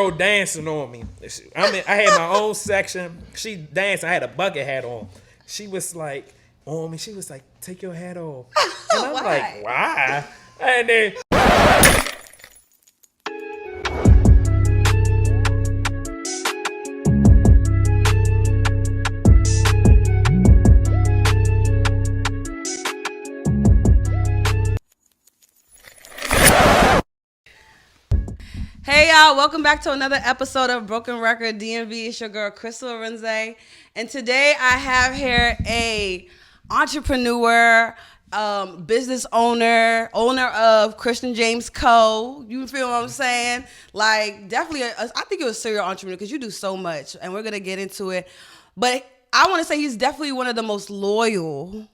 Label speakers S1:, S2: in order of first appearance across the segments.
S1: girl dancing on me. I had my own section. She danced. I had a bucket hat on. She was like on me. She was like, "Take your hat off." And I'm like, "Why?" And then.
S2: Hey y'all, welcome back to another episode of Broken Record DMV. It's your girl Crystal Renze, and today I have here a entrepreneur, business owner of Christian James Co. You feel what I'm saying? Like definitely, I think you're a serial entrepreneur because you do so much, and we're gonna get into it. But I want to say he's definitely one of the most loyal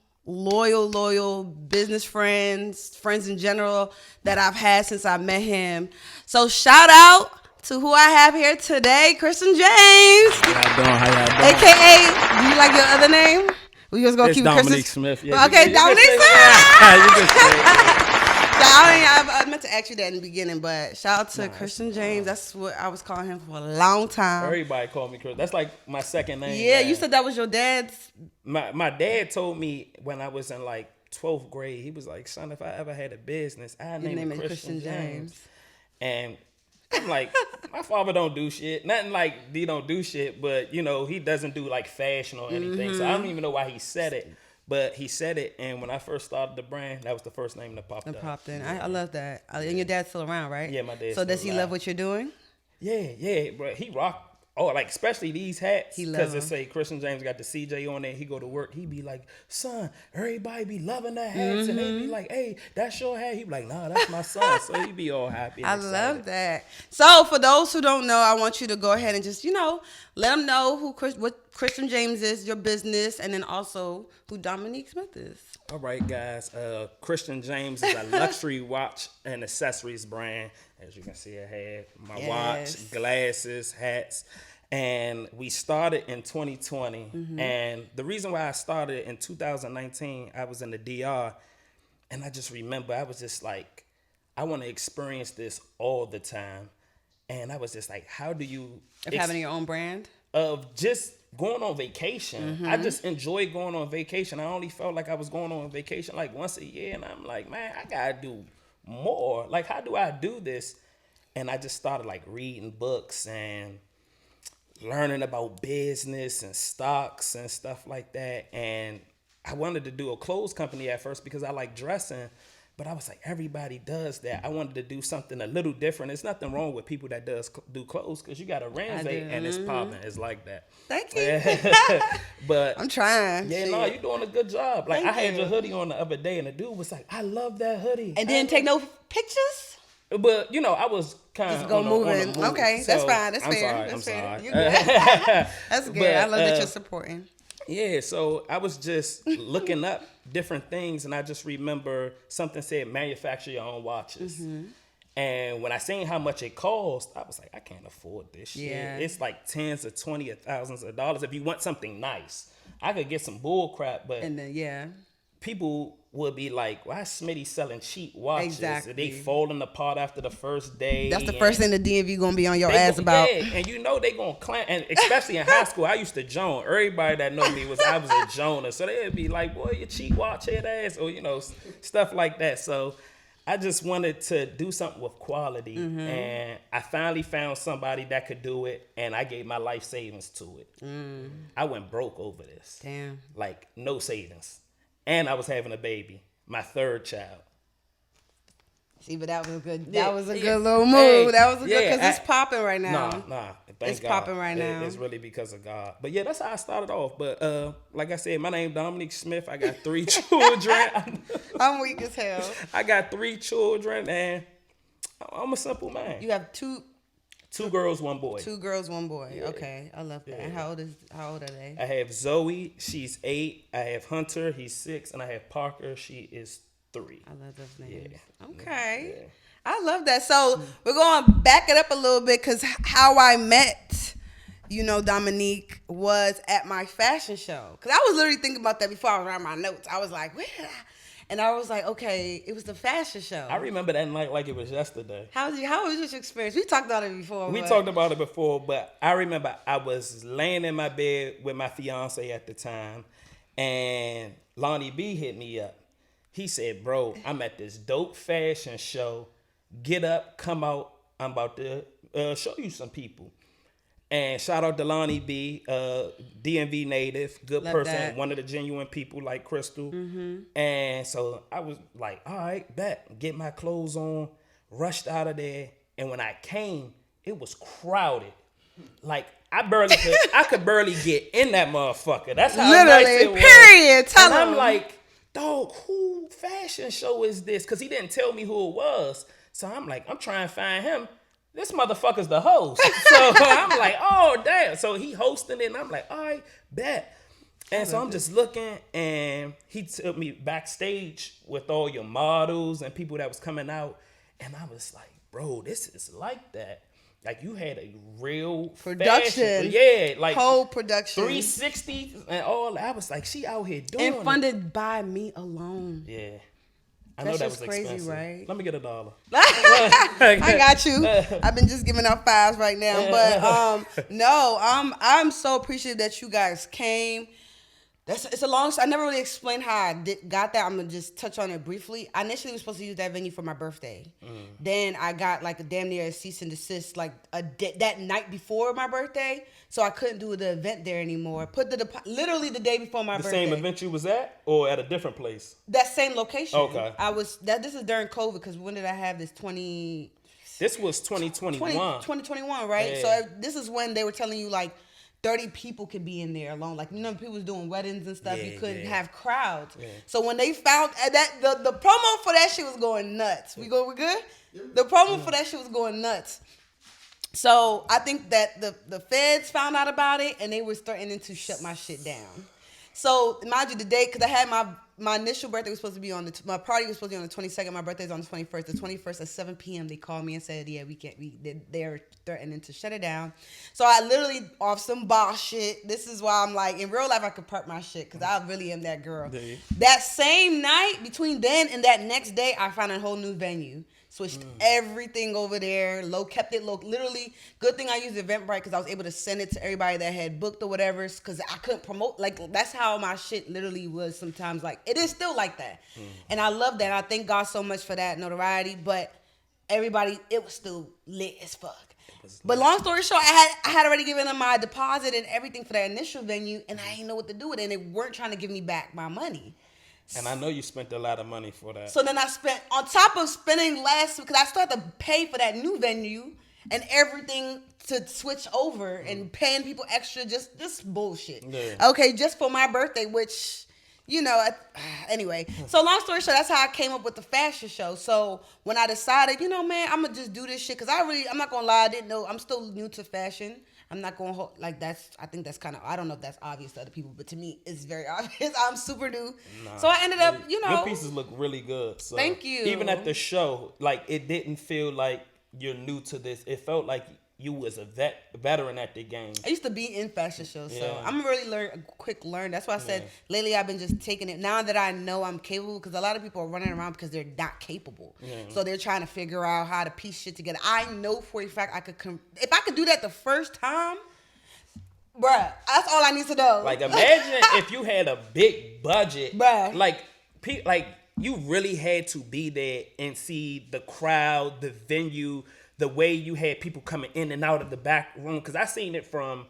S2: business friends in general that I've had since I met him. So shout out to who I have here today, Christian James.
S1: How y'all doing?
S2: AKA, do you like your other name? We just gonna keep
S1: Dominique
S2: Christian
S1: Smith. Yeah,
S2: okay, Dominique Smith. I meant to ask you that in the beginning, but shout out to Christian James. That's what I was calling him for a long time.
S1: Everybody called me Chris. That's like my second name.
S2: Yeah, man. You said that was your dad's.
S1: My dad told me when I was in like 12th grade, he was like, "Son, if I ever had a business, I'd name it Christian James." And I'm like, my father don't do shit. Nothing like he don't do shit, but you know, he doesn't do like fashion or anything. So I don't even know why he said it. But he said it, and when I first started the brand, that was the first name that popped in.
S2: I love that. And your dad's still around, right?
S1: Yeah, my dad's
S2: So does
S1: still
S2: he
S1: alive.
S2: love what you're doing?
S1: Yeah, bro. He rock. Oh, like especially these hats.
S2: He loves
S1: because it
S2: them.
S1: say Christian James got the CJ on there. He go to work. He be like, "Son, everybody be loving the hats," and they be like, "Hey, that's your hat." He be like, "Nah, that's my son." So he be all happy. And
S2: I
S1: excited.
S2: love that. So for those who don't know, I want you to go ahead and just, let them know what Christian James is, your business, and then also who Dominique Smith is.
S1: All right, guys. Christian James is a luxury watch and accessories brand. As you can see, I have my watch, glasses, hats. And we started in 2020. And the reason why I started in 2019, I was in the DR. And I just remember, I was just like, I want to experience this all the time. And I was just like, how do you...
S2: having your own brand?
S1: Of just going on vacation. I just enjoy going on vacation. I only felt like I was going on vacation like once a year. And I'm like, man, I got to do more. Like, how do I do this? And I just started like reading books and learning about business and stocks and stuff like that. And I wanted to do a clothes company at first because I like dressing, but I was like, everybody does that. I wanted to do something a little different. There's nothing wrong with people that do clothes because you got a renovate and it's popping. It's like that.
S2: Thank you.
S1: But
S2: I'm trying.
S1: Yeah, no, you're doing a good job. Like I had your hoodie on the other day and the dude was like, I love that hoodie.
S2: And didn't take no pictures?
S1: But I was kind of
S2: just go moving.
S1: Move.
S2: Okay,
S1: so,
S2: that's fine. That's fair.
S1: I'm sorry.
S2: You're good. That's good. I love that you're supporting.
S1: Yeah, so I was just looking up different things, and I just remember something said manufacture your own watches. And when I seen how much it cost, I was like, I can't afford this shit.
S2: Yeah.
S1: It's like tens of $20,000 of thousands of dollars if you want something nice. I could get some bull crap, but
S2: and then
S1: people would be like, why is Smitty selling cheap watches?
S2: Exactly.
S1: They falling apart after the first day.
S2: That's the first thing the DMV gonna be on your ass about.
S1: Yeah, and they gonna clown. And especially in high school, I used to joan. Everybody that know me I was a joner. So they'd be like, boy, you cheap watch head ass, or stuff like that. So I just wanted to do something with quality, and I finally found somebody that could do it, and I gave my life savings to it. I went broke over this.
S2: Damn.
S1: Like no savings. And I was having a baby, my third child.
S2: See, but that was good. That was a good little move. That was a good because it's popping right now.
S1: Nah.
S2: It's popping right now.
S1: It's really because of God. But yeah, that's how I started off. But like I said, my name Dominique Smith. I got 3 children.
S2: I'm weak as hell.
S1: I got 3 children, and I'm a simple man.
S2: You have 2
S1: girls, 1 boy.
S2: 2 girls, 1 boy. Yeah. Okay, I love that.
S1: Yeah.
S2: And how old are they?
S1: I have Zoe. She's 8. I have Hunter. He's 6, and I have Parker. She is 3.
S2: I love those names.
S1: Yeah.
S2: Okay.
S1: Yeah.
S2: I love that. So we're going to back it up a little bit because how I met, Dominique was at my fashion show. Because I was literally thinking about that before I was writing my notes. I was like, where did I? And I was like, okay, it was the fashion show.
S1: I remember that night like it was yesterday.
S2: How was your experience? We talked about it before.
S1: We talked about it before, but I remember I was laying in my bed with my fiance at the time, and Lonnie B hit me up. He said, bro, I'm at this dope fashion show. Get up, come out. I'm about to show you some people. And shout out to Lonnie B, DMV native, good
S2: Love
S1: person,
S2: that.
S1: one of the genuine people like Crystal.
S2: Mm-hmm.
S1: And so I was like, all right, bet. Get my clothes on, rushed out of there. And when I came, it was crowded. Like, I could barely get in that motherfucker. That's how
S2: Literally,
S1: nice it was.
S2: period. Tell
S1: and
S2: him.
S1: I'm like, dog, who fashion show is this? Because he didn't tell me who it was. So I'm like, I'm trying to find him. This motherfucker's the host. So I'm like, oh, damn. So he hosting it, and I'm like, all right, bet. And so I'm just looking, and he took me backstage with all your models and people that was coming out. And I was like, bro, this is like that. Like, you had a real
S2: production.
S1: Fashion. Yeah, like
S2: whole production.
S1: 360 and all that. I was like, she out here doing
S2: and funded by me alone.
S1: Yeah. I know that was
S2: crazy,
S1: expensive.
S2: right?
S1: Let me get $1.
S2: I got you. I've been just giving out fives right now, but no, I'm so appreciative that you guys came. It's a long. I never really explained how I got that. I'm gonna just touch on it briefly. I initially was supposed to use that venue for my birthday. Then I got like a damn near a cease and desist like that night before my birthday, so I couldn't do the event there anymore. Literally the day before my birthday.
S1: The same event you was at, or at a different place?
S2: That same location.
S1: Okay.
S2: This is during COVID, because when did I have this?
S1: This was 2021.
S2: 2021, right?
S1: Yeah.
S2: So this is when they were telling you like 30 people could be in there alone. Like, people was doing weddings and stuff. You couldn't have crowds. Yeah. So when they found that, the promo for that shit was going nuts. We good? Yeah. The promo for that shit was going nuts. So I think that the feds found out about it, and they were threatening to shut my shit down. So mind you, the day, because I had my initial birthday was supposed to be my party was supposed to be on the 22nd. My birthday's on the 21st. The 21st at 7 p.m. they called me and said, yeah, we can't. They're threatening to shut it down. So I literally, off some boss shit. This is why I'm like, in real life I could prep my shit, because I really am that girl. That same night, between then and that next day, I found a whole new venue. Switched everything over there. Kept it low. Literally, good thing I used Eventbrite, because I was able to send it to everybody that had booked or whatever, because I couldn't promote. Like, that's how my shit literally was sometimes. Like, it is still like that. And I love that. I thank God so much for that notoriety. But everybody, it was still lit as fuck. But long story short, I had already given them my deposit and everything for that initial venue, and I didn't know what to do with it. And they weren't trying to give me back my money.
S1: And I know you spent a lot of money for that.
S2: So then I spent, on top of spending less, because I still had to pay for that new venue and everything to switch over, and paying people extra, just bullshit. Yeah. Okay, just for my birthday, which, anyway. So long story short, that's how I came up with the fashion show. So when I decided, man, I'm going to just do this shit, because I'm not going to lie, I didn't know, I'm still new to fashion. I'm not going to I think that's kind of, I don't know if that's obvious to other people, but to me, it's very obvious. I'm super new. So I ended up,
S1: Your pieces look really good. So
S2: thank you.
S1: Even at the show, like, it didn't feel like you're new to this. It felt like you was a veteran at the game.
S2: I used to be in fashion shows, so I'm really a quick learn. That's why I said lately I've been just taking it. Now that I know I'm capable, because a lot of people are running around because they're not capable. So they're trying to figure out how to piece shit together. I know for a fact if I could do that the first time, bruh, that's all I need to know.
S1: Like, imagine if you had a big budget,
S2: bruh.
S1: Like you really had to be there and see the crowd, the venue, the way you had people coming in and out of the back room. Because I seen it from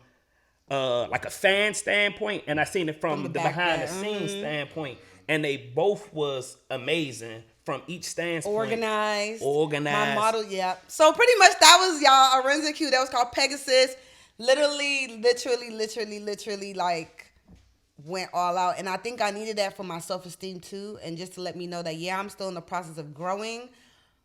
S1: like a fan standpoint, and I seen it from the behind the scenes standpoint. And they both was amazing from each standpoint.
S2: Organized.
S1: My
S2: model, yeah. So pretty much that was y'all Arenza Q. That was called Pegasus. Literally, like, went all out. And I think I needed that for my self-esteem too. And just to let me know that, yeah, I'm still in the process of growing.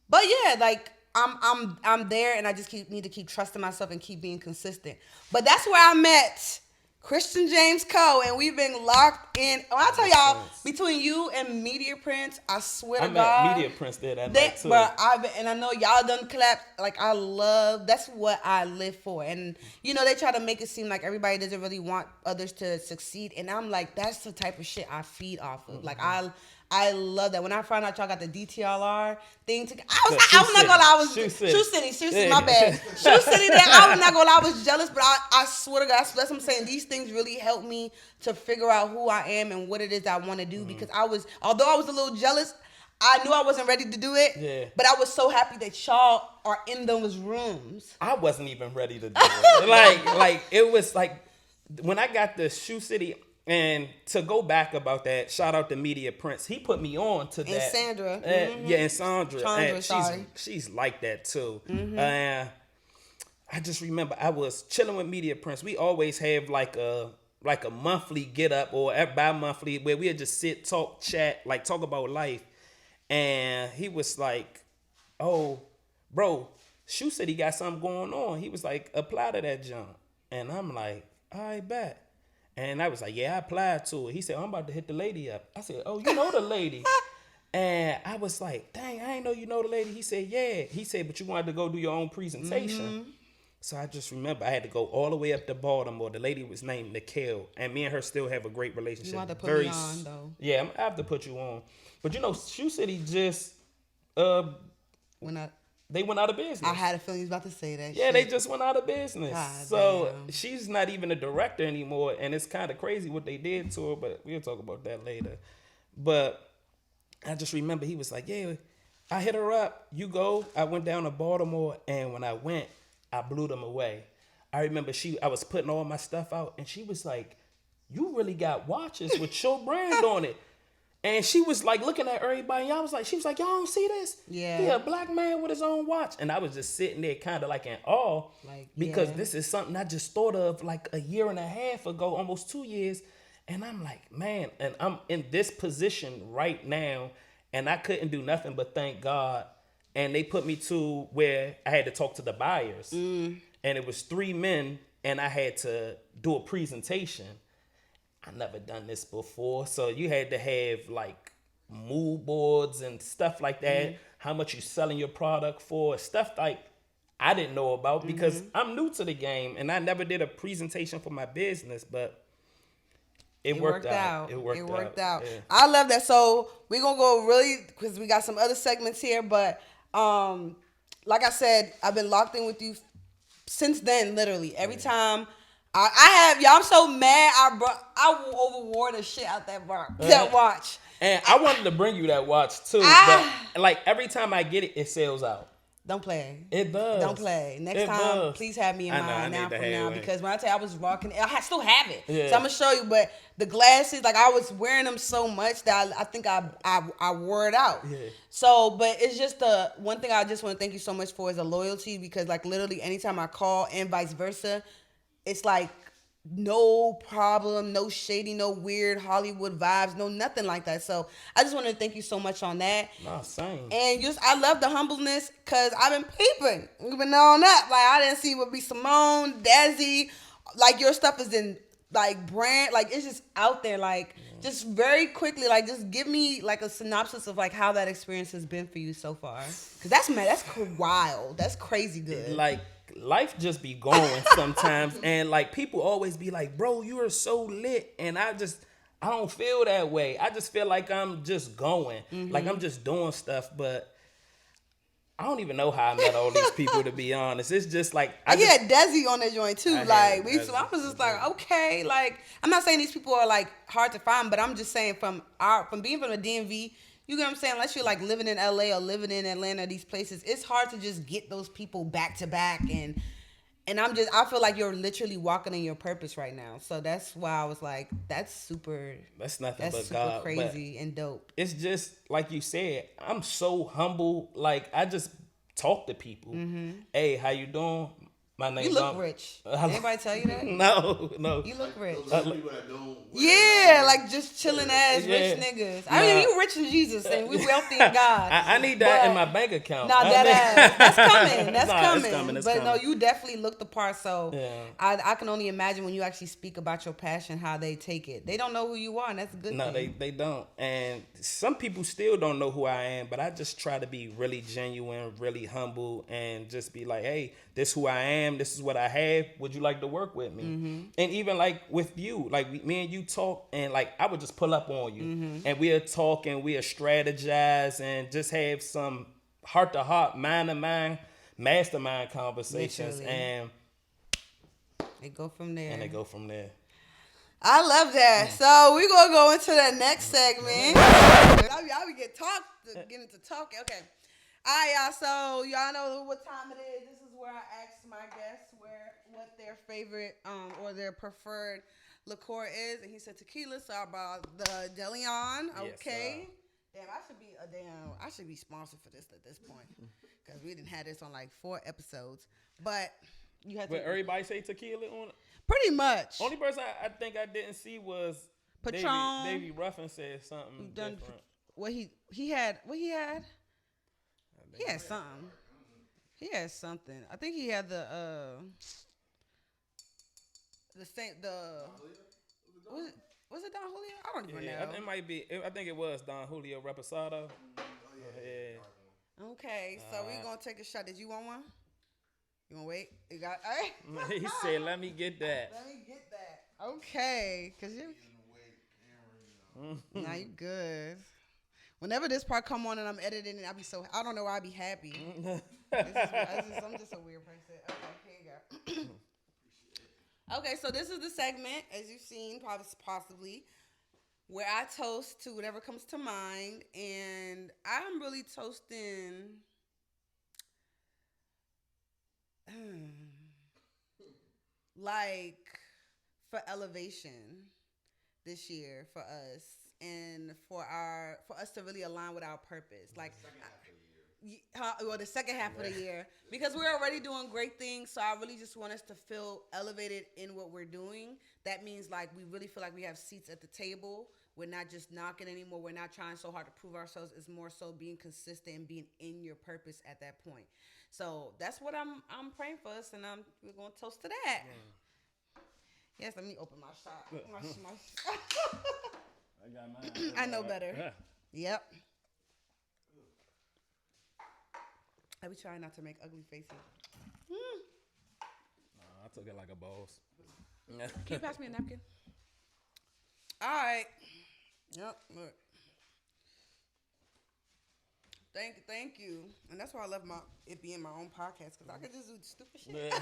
S2: But yeah, like, I'm there, and I just need to keep trusting myself and keep being consistent. But that's where I met Christian James Coe, and we've been locked in. When I tell y'all, between you and Media Prince, I swear to God,
S1: I met Media Prince there that night too.
S2: But and I know y'all done clap. Like, that's what I live for. And they try to make it seem like everybody doesn't really want others to succeed, and I'm like, that's the type of shit I feed off of. Like, I love that. When I found out y'all got the DTLR thing, I was not gonna lie, I was Shoe City, my bad. Shoe City. There, I was not gonna lie, I was jealous, but I swear to God, that's what I'm saying. These things really helped me to figure out who I am and what it is I want to do. Because although I was a little jealous, I knew I wasn't ready to do it. Yeah. But I was so happy that y'all are in those rooms.
S1: I wasn't even ready to do it. like it was like when I got the Shoe City. And to go back about that, shout out to Media Prince. He put me on to that.
S2: And Sandra.
S1: Yeah, and Sandra. And
S2: sorry.
S1: She's like that too. I just remember I was chilling with Media Prince. We always have like a monthly get up or bi-monthly where we'd just sit, talk, chat, like talk about life. And he was like, oh, bro, Shoe City got something going on. He was like, apply to that jump. And I'm like, I bet. And I was like, yeah, I applied to it. He said, I'm about to hit the lady up. I said, oh, you know the lady. And I was like, dang, I didn't know you know the lady. He said, yeah. He said, but you wanted to go do your own presentation. So I just remember I had to go all the way up to Baltimore. The lady was named Nikhil. And me and her still have a great relationship.
S2: You want to put me on, though.
S1: Yeah, I have to put you on. But, Shoe City just... They went out of business.
S2: I had a feeling you was about to say that.
S1: Yeah, they just went out of business. So she's not even a director anymore, and it's kind of crazy what they did to her, but we'll talk about that later. But I just remember he was like, yeah, I hit her up. You go. I went down to Baltimore, and when I went, I blew them away. I remember I was putting all my stuff out, and she was like, you really got watches with your brand on it. And she was like looking at everybody. She was like, y'all don't see this?
S2: Yeah.
S1: He a black man with his own watch. And I was just sitting there kind of like in awe. Because this is something I just thought of like a year and a half ago, almost 2 years. And I'm like, man, and I'm in this position right now. And I couldn't do nothing but thank God. And they put me to where I had to talk to the buyers. And it was 3 men. And I had to do a presentation. I never done this before. So you had to have like mood boards and stuff like that. How much you selling your product for. Stuff like I didn't know about because I'm new to the game and I never did a presentation for my business, but it worked out. It worked out. Yeah.
S2: I love that. So we're going to go really, because we got some other segments here, but like I said, I've been locked in with you since then, literally. Every time I'm so mad. I overwore the shit out that watch.
S1: And I wanted to bring you that watch too. But like every time I get it, it sells out.
S2: Don't play.
S1: It does.
S2: Don't play. Next time, please have me in mind now from now. Because when I tell you I was rocking it, I still have it. Yeah. So I'm going to show you. But the glasses, like I was wearing them so much that I think I wore it out. Yeah. So, but it's just the one thing I just want to thank you so much for is the loyalty. Because like literally anytime I call and vice versa, it's like no problem, no shady, no weird Hollywood vibes, no nothing like that. So I just want to thank you so much on that.
S1: No, same.
S2: And I love the humbleness because I've been peeping. We've been on that. Like I didn't see what be Simone, Desi, like your stuff is in like brand, like it's just out there. Like just very quickly, like just give me like a synopsis of like how that experience has been for you so far. Cause that's wild. That's crazy good.
S1: Like life just be going sometimes and like people always be like, bro, you are so lit, and I don't feel that way. I just feel like I'm just going, like I'm just doing stuff, but I don't even know how I met all these people, to be honest. It's just like
S2: I had Desi on that joint too. I was just like, okay, like I'm not saying these people are like hard to find, but I'm just saying from being from the DMV, you get what I'm saying? Unless you're like living in LA or living in Atlanta, these places, it's hard to just get those people back to back. And I feel like you're literally walking in your purpose right now. So that's why I was like, that's nothing but super God, crazy and dope.
S1: It's just like you said, I'm so humble. Like I just talk to people. Hey, how you doing? My name.
S2: You look rich. Anybody tell you that?
S1: No.
S2: You look rich.
S3: Yeah,
S2: like just chilling ass rich niggas. I mean, you rich in Jesus and we wealthy in God.
S1: I need that in my bank account.
S2: That ass. That's coming. That's coming.
S1: It's coming.
S2: But no, you definitely look the part. So I can only imagine when you actually speak about your passion, how they take it. They don't know who you are, and that's a good thing.
S1: They don't. And some people still don't know who I am, but I just try to be really genuine, really humble, and just be like, hey, this who I am, this is what I have. Would you like to work with me? And even like with you, like me and you talk, and like I would just pull up on you, and we'll talk and we'll strategize and just have some heart to heart, mind to mind, mastermind conversations,
S2: Literally.
S1: and
S2: They go from there. I love that. So we're gonna go into the next segment. Y'all we get into talking. Okay. All right, y'all. So y'all know what time it is. This is where I ask my guests what their favorite or their preferred liqueur is, and he said tequila. So I brought the DeLeon. Okay.
S1: Yes,
S2: I should be sponsored for this at this point because we didn't have this on like 4 episodes. But you had to.
S1: But everybody say tequila on it.
S2: Pretty much.
S1: Only person I think I didn't see was
S2: Patron.
S1: Davey Ruffin said something different.
S2: What he had? He had something. He had something. I think he had the same was it Don Julio? I don't even know.
S1: It might be. I think it was Don Julio Reposado.
S2: Okay, so we're gonna take a shot. Did you want one? You wanna wait? You got all right.
S1: He said, "Let me get that."
S2: Let me get that. Okay, cause you. Now you good. Whenever this part come on and I'm editing it, I don't know why I be happy. I'm just a weird person. Okay, here you go. Okay, so this is the segment, as you've seen, possibly, where I toast to whatever comes to mind, and I'm really toasting. Like for elevation this year for us, and for us to really align with our purpose. Like the second half of the year, because we're already doing great things. So I really just want us to feel elevated in what we're doing. That means like we really feel like we have seats at the table. We're not just knocking anymore. We're not trying so hard to prove ourselves. It's more so being consistent and being in your purpose at that point. So that's what I'm praying for us, and we're gonna toast to that. Yes, let me open my shot.
S1: I got mine.
S2: I know better. Yep. I be trying not to make ugly faces.
S1: I took it like a boss.
S2: Can you pass me a napkin? All right. Yep. Look. Thank you. And that's why I love it being my own podcast, because I could just do stupid shit.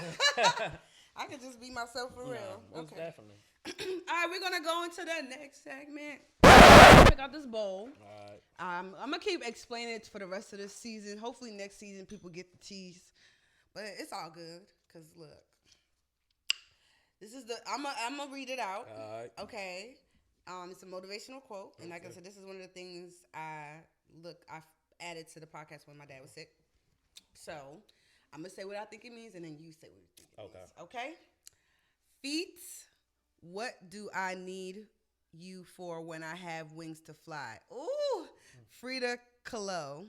S2: I could just be myself for real.
S1: Most
S2: Okay.
S1: definitely.
S2: All right, we're gonna go into the next segment. Pick out this bowl.
S1: All right.
S2: I'm gonna keep explaining it for the rest of the season. Hopefully next season people get the tease, but it's all good. Cause look, this is I'm gonna read it out.
S1: All right.
S2: Okay. It's a motivational quote, and like I said, this is one of the things I added to the podcast when my dad was sick. So I'm gonna say what I think it means, and then you say what you think it means. Okay. Feet. What do I need you for when I have wings to fly? Ooh, FREEDA KHALO.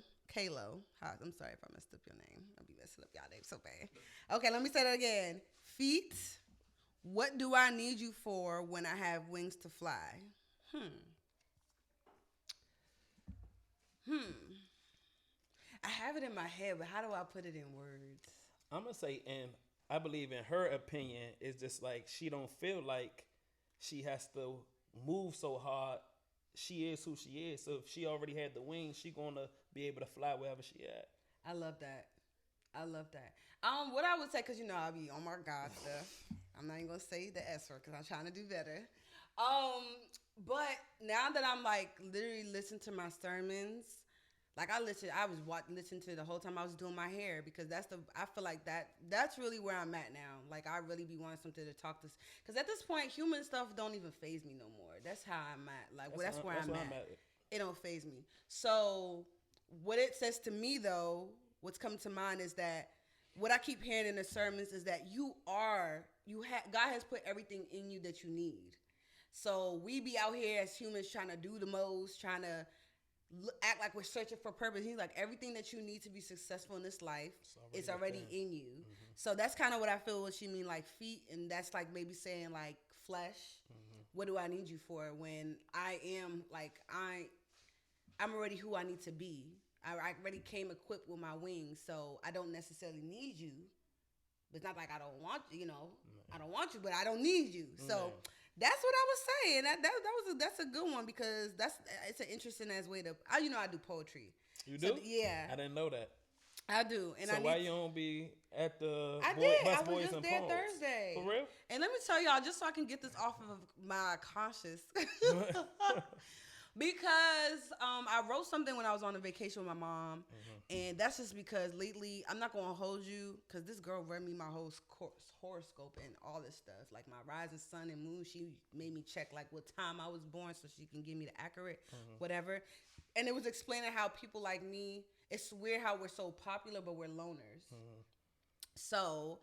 S2: I'm sorry if I messed up your name. I'll be messing up y'all name so bad. Okay, let me say that again. Feet. What do I need you for when I have wings to fly? I have it in my head, but how do I put it in words?
S1: I'm gonna say, and I believe in her opinion, it's just like she don't feel like she has to move so hard. She is who she is. So if she already had the wings, she gonna be able to fly wherever she at.
S2: I love that. What I would say, because I'll be on my God stuff. I'm not even gonna say the S word because I'm trying to do better. But now that I'm like literally listening to my sermons, like I was listening to the whole time I was doing my hair, because I feel like that's really where I'm at now. Like I really be wanting something to talk to, because at this point human stuff don't even faze me no more. That's how I'm at. Like that's where I'm at. It don't faze me. So what it says to me though, what's coming to mind is that what I keep hearing in the sermons is that God has put everything in you that you need. So we be out here as humans trying to do the most, trying to act like we're searching for purpose. He's like, everything that you need to be successful in this life is already in you. Mm-hmm. So that's kind of what I feel what she mean, like feet, and that's like maybe saying like flesh. Mm-hmm. What do I need you for when I am like I'm already who I need to be. I already came equipped with my wings, so I don't necessarily need you It's not like I don't want you, I don't want you, but I don't need you. So that's what I was saying. That's a good one because it's an interesting ass way to. I do poetry.
S1: You do?
S2: So, yeah,
S1: I didn't know that.
S2: I do. And
S1: so why you don't be at the
S2: I was
S1: Boys
S2: just
S1: and
S2: there
S1: Poems?
S2: Thursday.
S1: For real?
S2: And let me tell y'all, just so I can get this off of my conscience. Because I wrote something when I was on a vacation with my mom, and that's just because lately I'm not gonna hold you because this girl read me my whole horoscope and all this stuff, like my rising sun and moon. She made me check like what time I was born so she can give me the accurate whatever, and it was explaining how people like me. It's weird how we're so popular but we're loners. So.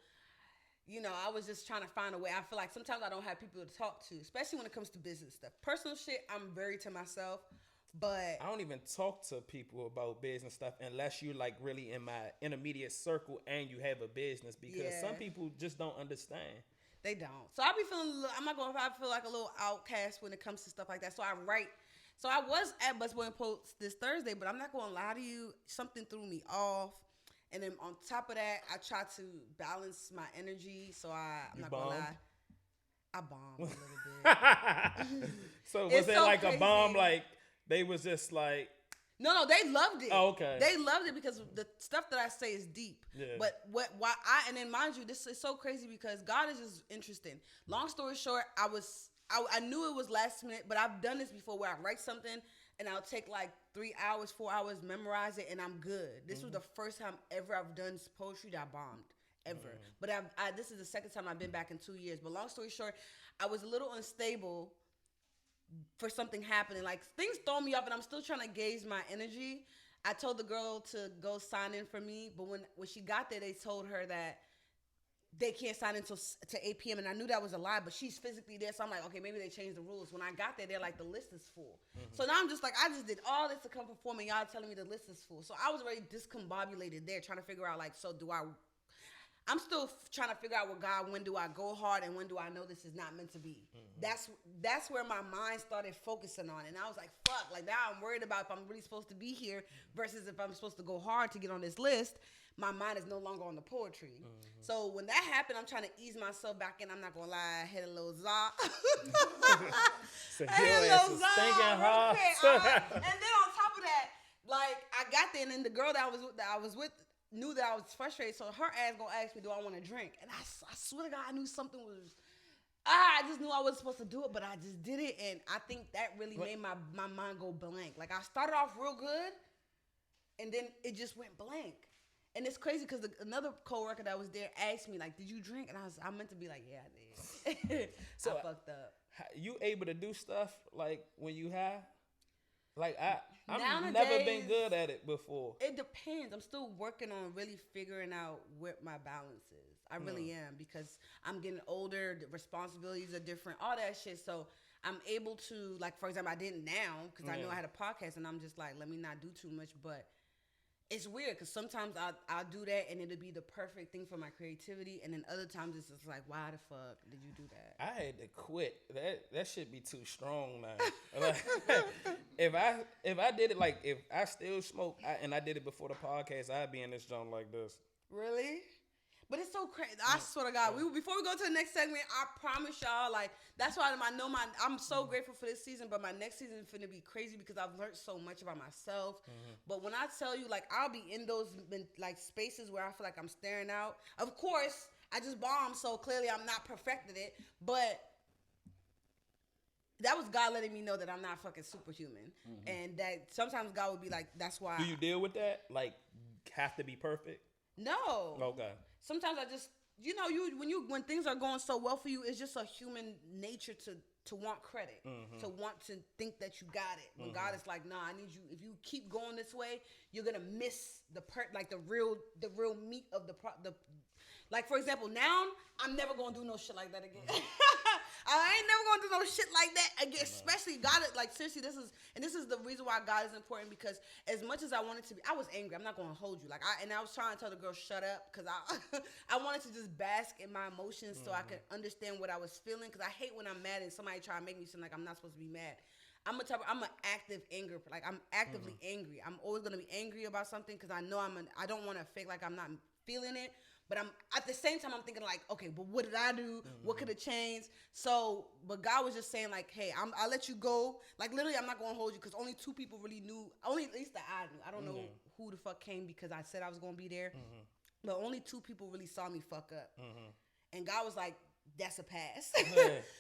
S2: I was just trying to find a way. I feel like sometimes I don't have people to talk to, especially when it comes to business stuff. Personal shit, I'm very to myself, but...
S1: I don't even talk to people about business stuff unless you're like really in my intermediate circle and you have a business because some people just don't understand.
S2: They don't. So I be feeling a little... I'm not going to... I feel like a little outcast when it comes to stuff like that. So I write... So I was at Busboy and Post this Thursday, but I'm not going to lie to you. Something threw me off. And then on top of that, I try to balance my energy. So I'm not gonna lie, I bombed a little bit.
S1: So was it so like crazy. A bomb? Like they was just like.
S2: No, they loved it.
S1: Oh, okay.
S2: They loved it because the stuff that I say is deep. Yeah. But and then mind you, this is so crazy because God is just interesting. Long story short, I knew it was last minute, but I've done this before where I write something and I'll take like 3 hours, 4 hours, memorize it, and I'm good. This was the first time ever I've done poetry that I bombed, ever. But this is the second time I've been back in 2 years. But long story short, I was a little unstable for something happening. Like things throw me off and I'm still trying to gauge my energy. I told the girl to go sign in for me, but when she got there, they told her that they can't sign in to 8 p.m. And I knew that was a lie, but she's physically there. So I'm like, okay, maybe they changed the rules. When I got there, they're like, the list is full. So now I'm just like, I just did all this to come perform and y'all telling me the list is full. So I was already discombobulated there trying to figure out like, so I'm still trying to figure out with God, when do I go hard and when do I know this is not meant to be? That's where my mind started focusing on. And I was like, fuck, like now I'm worried about if I'm really supposed to be here versus if I'm supposed to go hard to get on this list. My mind is no longer on the poetry. So when that happened, I'm trying to ease myself back in. I'm not gonna lie, I had a little za.
S1: So I had a little za.
S2: And then on top of that, like I got there and then the girl that I was with knew that I was frustrated, so her ass gonna ask me, do I want to drink? And I swear to God, I knew something was... I just knew I wasn't supposed to do it, but I just did it, and I think that really made my mind go blank. Like, I started off real good, and then it just went blank. And it's crazy because another co-worker that was there asked me, like, did you drink? And I meant to be like, yeah, I did. So I fucked up.
S1: You able to do stuff, like, when you high? Like, I've never been good at it before.
S2: It depends. I'm still working on really figuring out what my balance is. I really am, because I'm getting older. The responsibilities are different. All that shit. So I'm able to, like, for example, I didn't now because I know I had a podcast and I'm just like, let me not do too much. But it's weird because sometimes I'll do that and it'll be the perfect thing for my creativity. And then other times it's just like, why the fuck did you do that?
S1: I had to quit. That should be too strong now. Like, if I did it, like if I still smoke and I did it before the podcast, I'd be in this joint like this.
S2: Really? But it's so crazy. I swear to God, before we go to the next segment, I promise y'all, like, that's why I'm so grateful for this season, but my next season is finna be crazy because I've learned so much about myself. But when I tell you, like, I'll be in those, like, spaces where I feel like I'm staring out. Of course, I just bombed, so clearly I'm not perfected it, but that was God letting me know that I'm not fucking superhuman. And that sometimes God would be like, that's why.
S1: Do you deal with that? Like, have to be perfect?
S2: No.
S1: Okay.
S2: Sometimes I just, when things are going so well for you, it's just a human nature to want credit, to want to think that you got it. When God is like, nah, I need you. If you keep going this way, you're gonna miss the real meat of the. Like, for example, now I'm never gonna do no shit like that again. I ain't never gonna do no shit like that again. Especially God, like, seriously, this is the reason why God is important, because as much as I wanted to be, I was angry. I'm not gonna hold you. Like, I was trying to tell the girl shut up because I wanted to just bask in my emotions so I could understand what I was feeling. Because I hate when I'm mad and somebody try to make me seem like I'm not supposed to be mad. I'm an active anger. Like, I'm actively angry. I'm always gonna be angry about something because I know I don't want to fake like I'm not feeling it. But I'm at the same time I'm thinking like, okay, but what did I do? What could have changed? So, but God was just saying like, hey, I'll let you go. Like literally, I'm not gonna hold you because only 2 people really knew. Only at least that I knew. I don't know who the fuck came because I said I was gonna be there. But only 2 people really saw me fuck up. And God was like, that's a pass.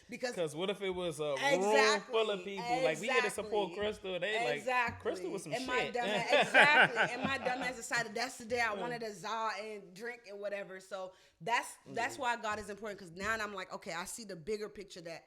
S2: Because
S1: what if it was a room full of people? Like, we here to support Crystal. They like, Crystal was some shit.
S2: Exactly. And my dumbass decided that's the day I wanted to za and drink and whatever. So that's why God is important. Because now I'm like, okay, I see the bigger picture that,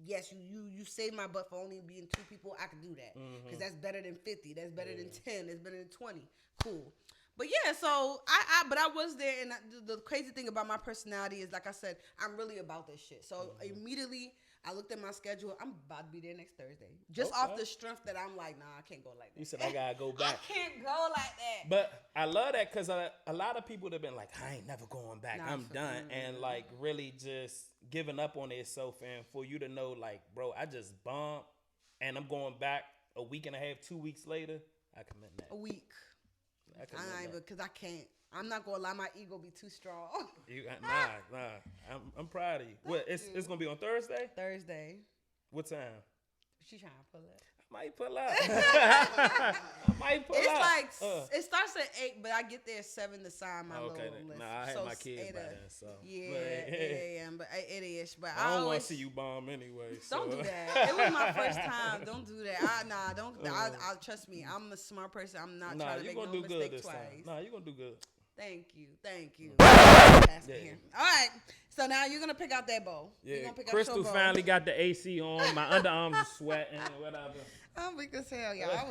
S2: yes, you saved my butt for only being 2 people. I could do that. Because that's better than 50. That's better than 10. That's better than 20. Cool. But yeah, so I was there, and the crazy thing about my personality is, like I said, I'm really about this shit. So immediately I looked at my schedule. I'm about to be there next Thursday, just off the strength that I'm like, nah, I can't go like that.
S1: You said I gotta go back.
S2: I can't go like that.
S1: But I love that because a lot of people have been like, I ain't never going back. I'm done, and like really just giving up on themselves. And for you to know, like, bro, I just bumped, and I'm going back a week and a half, 2 weeks later. I commend that.
S2: A week. Because I can't. I'm not gonna allow my ego be too strong.
S1: Nah. I'm proud of you. What? It's gonna be on Thursday.
S2: Thursday.
S1: What time?
S2: She trying to pull up.
S1: I might pull up. I might pull up.
S2: It's like it starts at 8, but I get there at 7 to sign my little list.
S1: Nah, I had my kids by then, so
S2: yeah, 8 a.m. But 8-ish. But
S1: I don't want to see you bomb anyway. So.
S2: Don't do that. It was my first time. Don't do that. Don't. I trust me. I'm a smart person. I'm not trying to make no mistake twice.
S1: Nah, you're gonna do good.
S2: Thank you. All right. So now you're gonna pick out that bow.
S1: Yeah.
S2: You're gonna pick
S1: Crystal
S2: out your bow.
S1: Finally got the AC on. My underarms are sweating. Whatever.
S2: I'm weak as hell, y'all.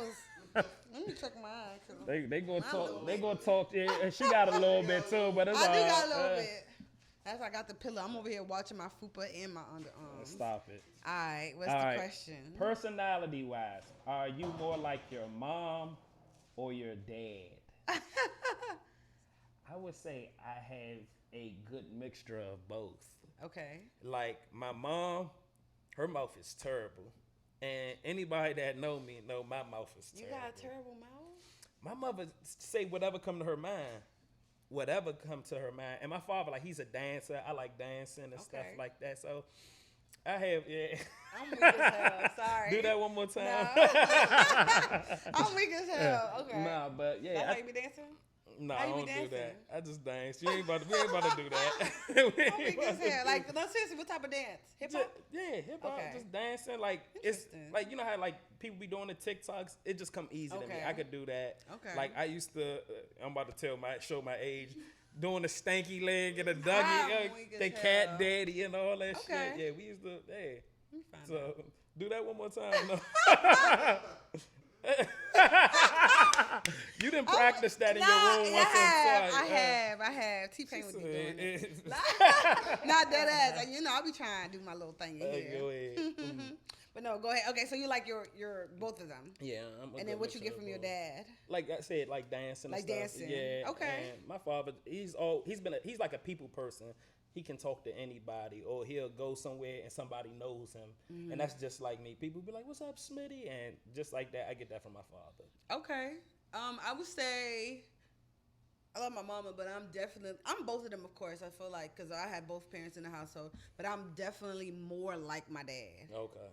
S2: Let me check my eyes.
S1: They gonna talk. They gonna talk. Yeah, she got a little bit too, but it's all.
S2: I do got a little bit. That's why I got the pillow. I'm over here watching my fupa and my underarms.
S1: Stop it.
S2: All right. What's the question?
S1: Personality wise, are you more like your mom or your dad? I would say I have a good mixture of both.
S2: Okay.
S1: Like my mom, her mouth is terrible. And anybody that know me know my mouth is terrible.
S2: You got a terrible mouth?
S1: My mother say whatever come to her mind. Whatever come to her mind. And my father, like, he's a dancer. I like dancing and stuff like that. So I have,
S2: I'm weak as hell. Sorry.
S1: Do that one more time.
S2: No. I'm weak as hell. Okay.
S1: Nah, but yeah.
S2: That's how you be dancing?
S1: No, I don't do that. I just dance. We ain't about to do that.
S2: I'm weak as hell. Like, no, seriously, what type of dance? Hip hop?
S1: Yeah, hip hop.
S2: Okay.
S1: Just dancing. Like, it's like, you know how like people be doing the TikToks? It just come easy to me. I could do that.
S2: Okay.
S1: Like I used to. I'm about to show my age. Doing the stanky leg and the Dougie, the cat daddy and all that shit. Yeah, we used to. Hey, so do that one more time. No. You didn't practice that in your room once.
S2: I have. T-Pain would be doing it. Not that ass. You know, I'll be trying to do my little thing in here.
S1: Go ahead.
S2: But no, go ahead. Okay, so you like your both of them.
S1: Yeah.
S2: And then what you get from your dad?
S1: Like I said, like dancing.
S2: Like
S1: and stuff.
S2: dancing.
S1: Yeah.
S2: Okay.
S1: And my father, he's like a people person. He can talk to anybody, or he'll go somewhere and somebody knows him, and that's just like me. People be like, "What's up, Smitty?" And just like that, I get that from my father.
S2: Okay. I would say I love my mama, but I'm both of them, of course. I feel like because I had both parents in the household, but I'm definitely more like my dad.
S1: Okay.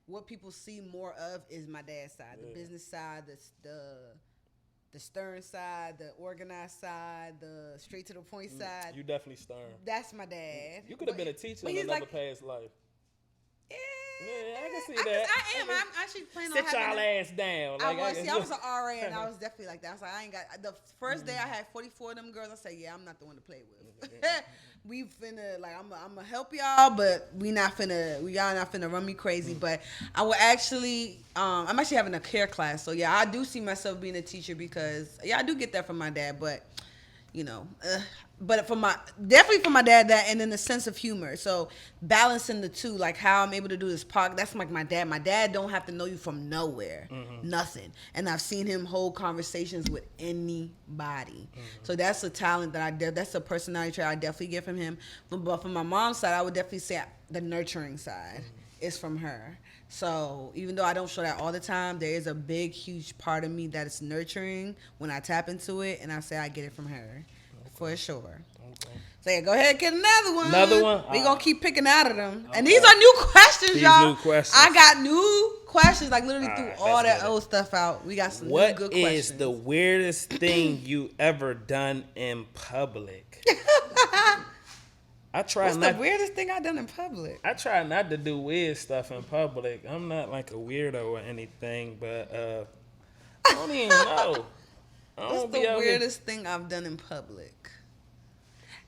S2: What people see more of is my dad's side, the business side, the stern side, the organized side, the straight to the point side.
S1: You definitely stern.
S2: That's my dad.
S1: You could have been a teacher in another past life. Yeah, I can see that.
S2: I am. I'm actually planning on
S1: sit y'all ass down.
S2: I was an RA, and I was definitely like that. I was like, I ain't got. The first day I had 44 of them girls. I said, yeah, I'm not the one to play with. We finna I'm gonna help y'all, but y'all not finna run me crazy. But I will actually, I'm actually having a care class. So yeah, I do see myself being a teacher because I do get that from my dad, but. You know, but definitely for my dad, that, and then the sense of humor. So balancing the two, like how I'm able to do this podcast, that's like my dad. My dad don't have to know you from nowhere, nothing. And I've seen him hold conversations with anybody. So that's a talent that's a personality trait I definitely get from him. But from my mom's side, I would definitely say the nurturing side is from her. So even though I don't show that all the time, there is a big, huge part of me that is nurturing when I tap into it, and I say I get it from her, for sure. So yeah, go ahead, get another one.
S1: Another one?
S2: We gonna keep picking out of them. Okay. And these are new questions, y'all.
S1: New questions.
S2: I got new questions. Like literally threw all that old stuff out. We got some new good questions.
S1: What is the weirdest thing you ever done in public?
S2: What's the weirdest thing I've done in public?
S1: I try not to do weird stuff in public. I'm not like a weirdo or anything, but I don't even know.
S2: What's the weirdest thing I've done in public?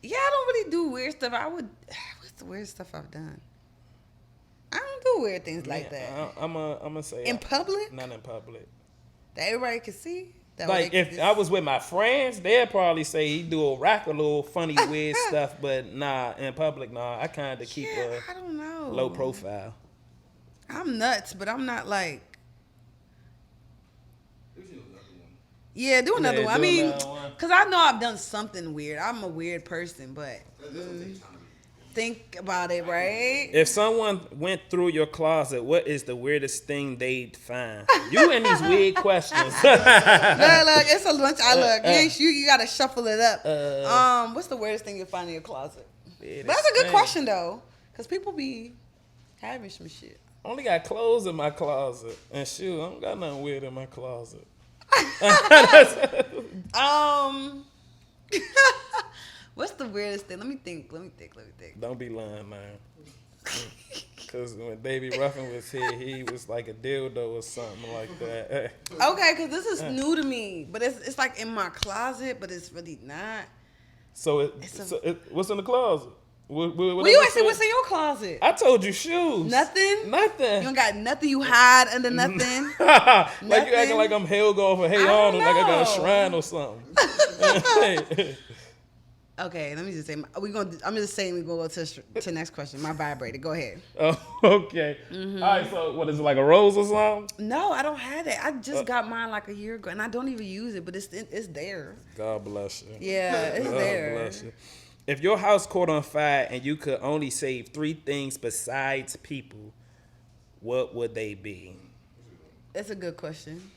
S2: Yeah, I don't really do weird stuff. What's the weirdest stuff I've done? I don't do weird things like that.
S1: I'm gonna say
S2: in public.
S1: Not in public.
S2: That everybody can see. That
S1: like if I was with my friends, they'd probably say he do a little funny weird stuff, but nah, in public, nah. I kind of keep
S2: I don't know.
S1: Low profile.
S2: I'm nuts, but I'm not like. Yeah, do another one. I mean, because I know I've done something weird. I'm a weird person, but think about it, right?
S1: If someone went through your closet, what is the weirdest thing they'd find? You and these weird questions.
S2: Look, it's a bunch. You got to shuffle it up. What's the weirdest thing you'll find in your closet? But that's a good question, though, because people be having some shit.
S1: I only got clothes in my closet and shoes. I don't got nothing weird in my closet.
S2: What's the weirdest thing? Let me think.
S1: Don't be lying, man. Because when Davey Ruffin was here, he was like a dildo or something like that.
S2: Okay, because this is new to me, but it's like in my closet, but it's really not.
S1: So what's in the closet?
S2: What you ain't say what's in your closet?
S1: I told you shoes.
S2: Nothing?
S1: You
S2: don't got nothing you hide under nothing?
S1: Like you acting like I'm Helga for Hey Arnold, like I got a shrine or something.
S2: Okay, let me just say, I'm just saying we're going to go to the next question. My vibrator. Go ahead.
S1: Oh, okay. Mm-hmm. All right, so what is it, like a rose or something?
S2: No, I don't have that. I just got mine like a year ago, and I don't even use it, but it's there.
S1: God bless you.
S2: Yeah, it's there.
S1: God bless you. If your house caught on fire and you could only save 3 things besides people, what would they be?
S2: That's a good question.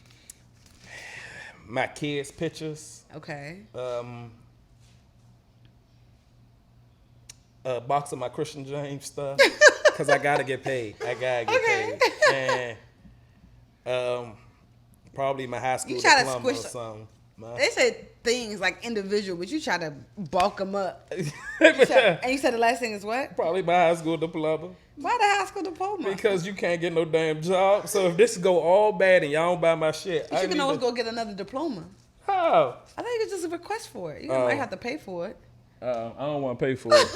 S1: My kids' pictures.
S2: Okay.
S1: A box of my Christian James stuff because I gotta get paid. paid. And probably my high school diploma or something.
S2: They said things like individual, but you try to bulk them up. And you said the last thing is what?
S1: Probably my high school diploma.
S2: Why the high school diploma?
S1: Because you can't get no damn job. So if this go all bad and y'all don't buy my shit,
S2: you can always go get another diploma.
S1: How?
S2: I think it's just a request for it. You might have to pay for it.
S1: I don't want to pay for it.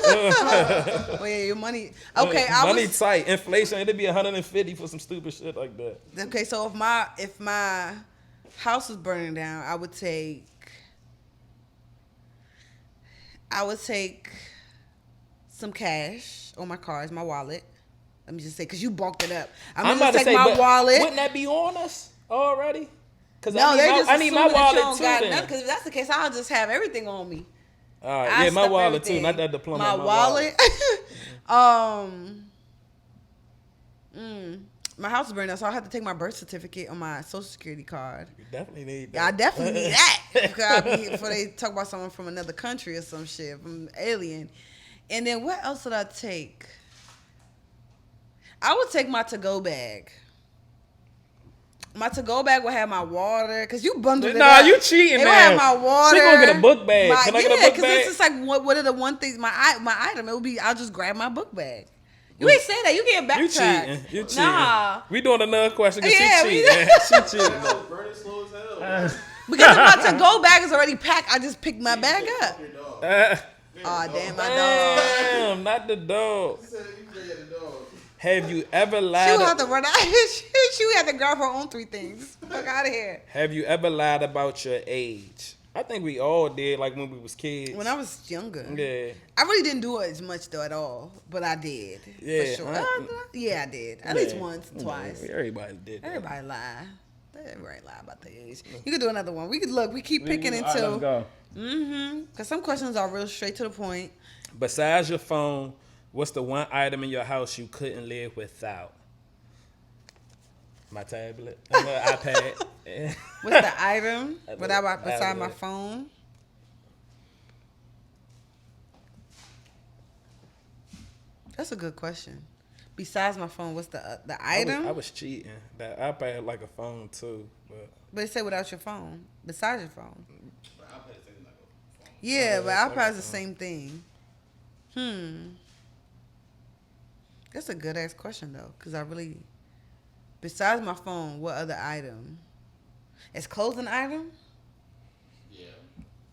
S2: Well, yeah, your money. Okay,
S1: money tight. Inflation. It'd be $150 for some stupid shit like that.
S2: Okay, so if my house was burning down, I would take some cash on my cards, my wallet. Let me just say, because you bulked it up. I'm about to take my wallet.
S1: Wouldn't that be on us already? Because
S2: no, I need my wallet too.
S1: Because
S2: if that's the case, I'll just have everything on me.
S1: All right, yeah, my wallet too, not that diploma.
S2: My wallet. My house is burning down, so I have to take my birth certificate on my social security card.
S1: You definitely need that.
S2: Yeah, I definitely need that. Before they talk about someone from another country or some shit, from alien. And then what else would I take? I would take my to-go bag. My to-go bag will have my water, because you bundled it up.
S1: Nah, you cheating, man.
S2: It will have my water.
S1: She gonna get a book bag. Can I get a book bag?
S2: Because it's just like, what are the one things, my item, it would be, I'll just grab my book bag. You ain't say that. You can't backtrack.
S1: You cheating.
S2: Nah.
S1: We doing another question because she cheating. She cheating.
S3: Burning slow as hell.
S2: Because if my to-go bag is already packed, I just pick my bag up. Oh, damn, my dog.
S1: Damn, not the dog. Have you ever lied?
S2: She would have to run out. She would have to grab her own 3 things. Fuck out of here.
S1: Have you ever lied about your age? I think we all did, like when we was kids.
S2: When I was younger.
S1: Yeah.
S2: I really didn't do it as much, though, at all. But I did.
S1: Yeah.
S2: For sure. Yeah, I did. At least once, twice.
S1: Everybody did that.
S2: Everybody lie. Everybody lie about their age. You could do another one. We keep picking into.
S1: Right, let's go.
S2: Because some questions are real straight to the point.
S1: Besides your phone, what's the one item in your house you couldn't live without? My tablet. iPad.
S2: What's the item? Beside my phone? That's a good question. Besides my phone, what's the item?
S1: I was cheating. That iPad had like a phone too,
S2: But it said without your phone. Besides your phone.
S3: But iPad is like a phone.
S2: Yeah, but
S1: that's
S2: iPad's the
S1: like
S2: same thing. That's a good ass question though, because I really. Besides my phone, what other item? Is clothes an item?
S3: Yeah.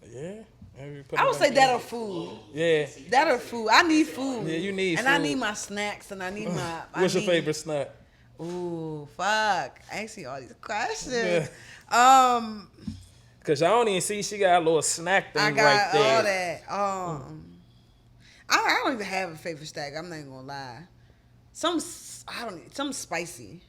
S1: yeah.
S2: I would say that or food.
S1: Yeah.
S2: That or food. I need food.
S1: Yeah, you need
S2: and
S1: food.
S2: I need my snacks and I need my.
S1: What's your favorite snack?
S2: Ooh, fuck. I ain't see all these questions.
S1: Yeah. Cause I don't even see she got a little snack thing
S2: I got
S1: right there.
S2: all that. I don't even have a favorite snack. I'm not even gonna lie. Some spicy.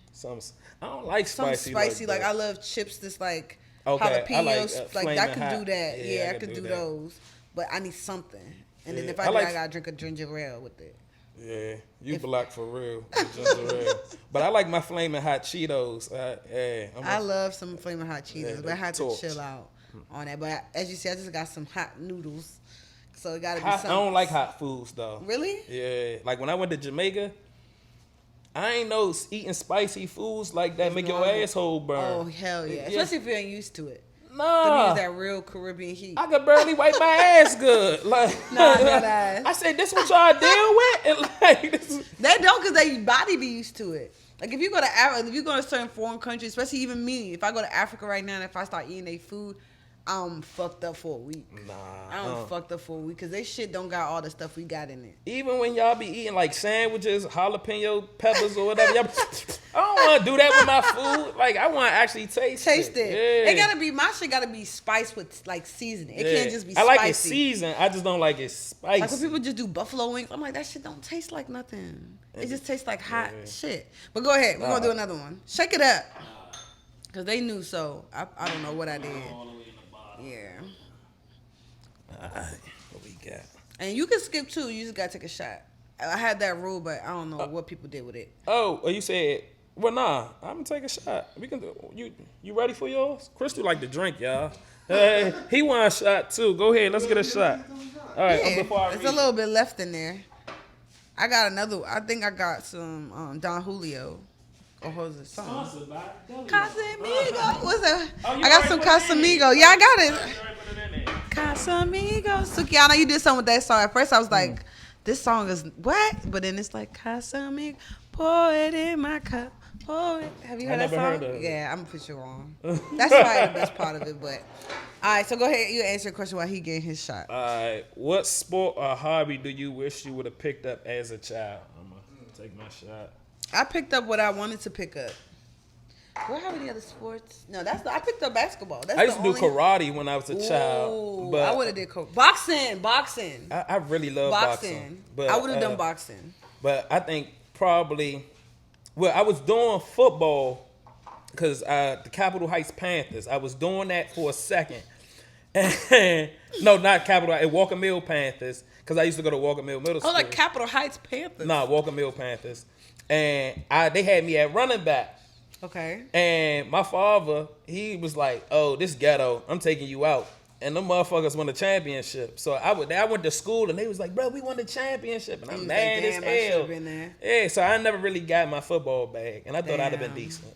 S1: I don't like spicy.
S2: Like I love chips that's like
S1: okay,
S2: jalapenos.
S1: I
S2: I can
S1: hot.
S2: do that. Yeah, I can do those. But I need something. And then if I gotta drink a ginger ale with it.
S1: Yeah, you black for real. Ginger ale. But I like my flaming hot Cheetos.
S2: I love some flaming hot Cheetos, but I had to
S1: torch.
S2: chill out on that. But as you see, I just got some hot noodles. So it gotta be
S1: hot,
S2: something.
S1: I don't like hot foods though.
S2: Really?
S1: Yeah, like when I went to Jamaica, I ain't know eating spicy foods like that make your asshole burn.
S2: Oh hell yeah! Especially if you ain't used to it.
S1: Nah,
S2: That real Caribbean heat.
S1: I could barely wipe my ass good. Like, I said, this what y'all deal with? And like,
S2: they don't, cause their body be used to it. Like if you go to if you go to certain foreign countries, especially even me, if I go to Africa right now and if I start eating their food, I'm fucked up for a week. I'm fucked up for a week because they shit don't got all the stuff we got in it.
S1: Even when y'all be eating like sandwiches, jalapeno peppers or whatever, y'all, I don't want to do that with my food. Like I want to actually taste it.
S2: Yeah. It gotta be, my shit gotta be spiced with like seasoning. It can't just be spicy.
S1: I like it seasoned. I just don't like it spicy.
S2: Like when people just do buffalo wings, I'm like, that shit don't taste like nothing. It just tastes like hot shit. But go ahead, we're gonna do another one. Shake it up. Cause they knew, so I don't know what I did. Yeah.
S1: What we got?
S2: And you can skip too. You just gotta take a shot. I had that rule, but I don't know what people did with it.
S1: Oh, you said, well, nah. I'm gonna take a shot. We can do. You ready for yours? Crystal like to drink, y'all. Hey, he want a shot too. Go ahead, let's get a shot. All right.
S2: Yeah,
S1: before I
S2: there's
S1: read.
S2: a little bit left in there. I got another. I think I got some Don Julio. Or what was it? Something. Casamigo. What's that? I got some Casamigo. Yeah, I got it. Casamigo. Sukiana, you did something with that song. At first, I was like, this song is what? But then it's like, Casamigo, pour it in my cup. Pour it. Have you heard that song?
S1: Heard of it.
S2: Yeah, I'm going to put you wrong. That's probably the best part of it. But all right, so go ahead. You answer the question while he getting his shot.
S1: All right. What sport or hobby do you wish you would have picked up as a child? I'm going to take my shot.
S2: I picked up what I wanted to pick up. Do I have any other sports? No, I picked up basketball. That's
S1: I used to do karate when I was a child. But
S2: I would have did boxing.
S1: I really love boxing. But
S2: I would have done boxing.
S1: But I think probably, well, I was doing football because the Capitol Heights Panthers. I was doing that for a second. And, no, not Capitol Heights, Walker Mill Panthers. Because I used to go to Walker Mill Middle School.
S2: Oh, like Capitol Heights Panthers?
S1: Nah, Walker Mill Panthers. And they had me at running back.
S2: Okay.
S1: And my father, he was like, "Oh, this ghetto, I'm taking you out." And them motherfuckers won the championship. So I went to school and they was like, "Bro, we won the championship." And I'm mad as hell.
S2: Been there.
S1: Yeah, so I never really got my football bag. And I thought I'd have been decent.